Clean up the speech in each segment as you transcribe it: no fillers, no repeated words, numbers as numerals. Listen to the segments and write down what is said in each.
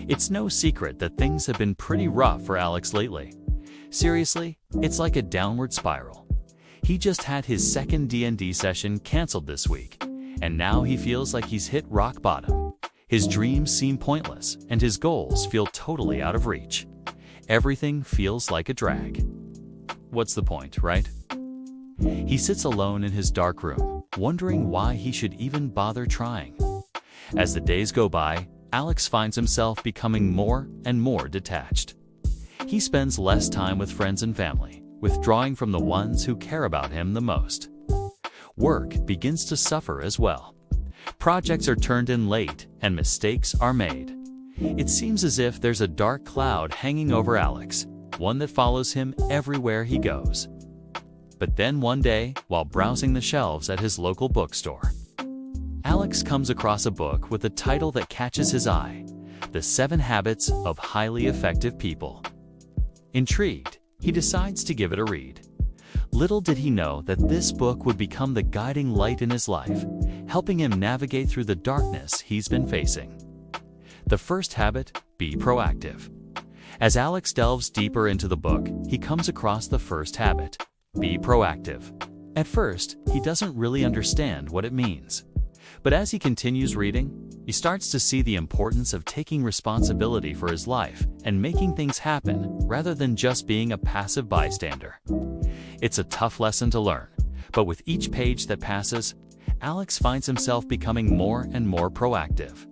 It's no secret that things have been pretty rough for Alex lately. Seriously, it's like a downward spiral. He just had his second D&D session canceled this week, and now he feels like he's hit rock bottom. His dreams seem pointless, and his goals feel totally out of reach. Everything feels like a drag. What's the point, right? He sits alone in his dark room, wondering why he should even bother trying. As the days go by, Alex finds himself becoming more and more detached. He spends less time with friends and family, withdrawing from the ones who care about him the most. Work begins to suffer as well. Projects are turned in late and mistakes are made. It seems as if there's a dark cloud hanging over Alex, one that follows him everywhere he goes. But then one day, while browsing the shelves at his local bookstore, Alex comes across a book with a title that catches his eye: The 7 Habits of Highly Effective People. Intrigued, he decides to give it a read. Little did he know that this book would become the guiding light in his life, helping him navigate through the darkness he's been facing. The first habit: be proactive. As Alex delves deeper into the book, he comes across the first habit: be proactive. At first, he doesn't really understand what it means. But as he continues reading, he starts to see the importance of taking responsibility for his life and making things happen rather than just being a passive bystander. It's a tough lesson to learn, but with each page that passes, Alex finds himself becoming more and more proactive.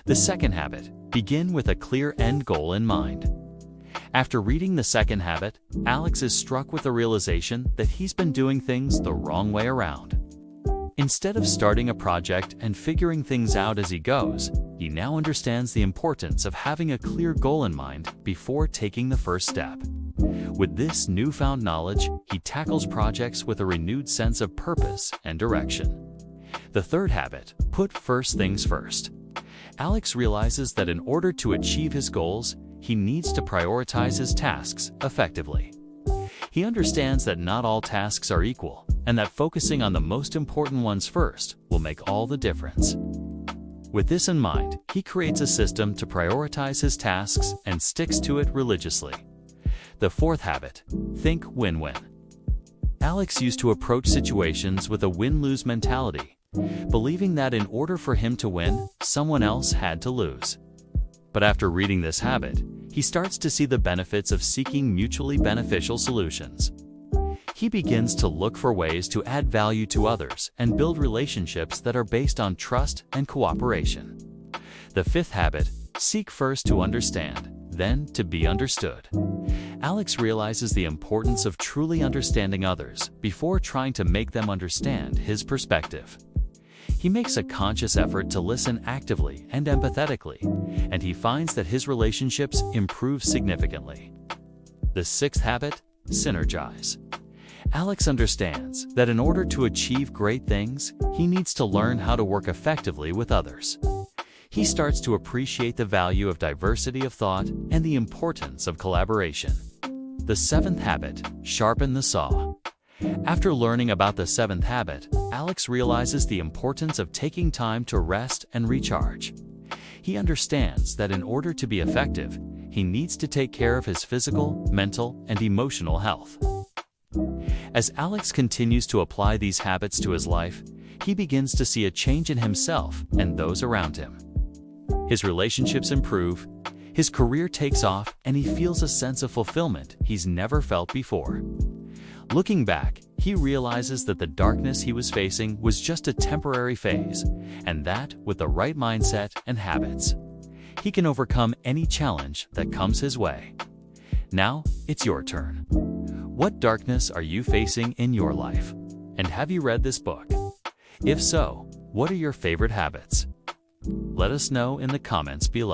The second habit: begin with a clear end goal in mind. After reading the second habit, Alex is struck with the realization that he's been doing things the wrong way around. Instead of starting a project and figuring things out as he goes, he now understands the importance of having a clear goal in mind before taking the first step. With this newfound knowledge, he tackles projects with a renewed sense of purpose and direction. The third habit: put first things first. Alex realizes that in order to achieve his goals, he needs to prioritize his tasks effectively. He understands that not all tasks are equal, and that focusing on the most important ones first will make all the difference. With this in mind, he creates a system to prioritize his tasks and sticks to it religiously. The fourth habit: think win-win. Alex used to approach situations with a win-lose mentality, believing that in order for him to win, someone else had to lose. But after reading this habit, he starts to see the benefits of seeking mutually beneficial solutions. He begins to look for ways to add value to others and build relationships that are based on trust and cooperation. The fifth habit: seek first to understand, then to be understood. Alex realizes the importance of truly understanding others before trying to make them understand his perspective. He makes a conscious effort to listen actively and empathetically, and he finds that his relationships improve significantly. The sixth habit: synergize. Alex understands that in order to achieve great things, he needs to learn how to work effectively with others. He starts to appreciate the value of diversity of thought and the importance of collaboration. The seventh habit: sharpen the saw. After learning about the seventh habit, Alex realizes the importance of taking time to rest and recharge. He understands that in order to be effective, he needs to take care of his physical, mental, and emotional health. As Alex continues to apply these habits to his life, he begins to see a change in himself and those around him. His relationships improve, his career takes off, and he feels a sense of fulfillment he's never felt before. Looking back, he realizes that the darkness he was facing was just a temporary phase, and that, with the right mindset and habits, he can overcome any challenge that comes his way. Now, it's your turn. What darkness are you facing in your life? And have you read this book? If so, what are your favorite habits? Let us know in the comments below.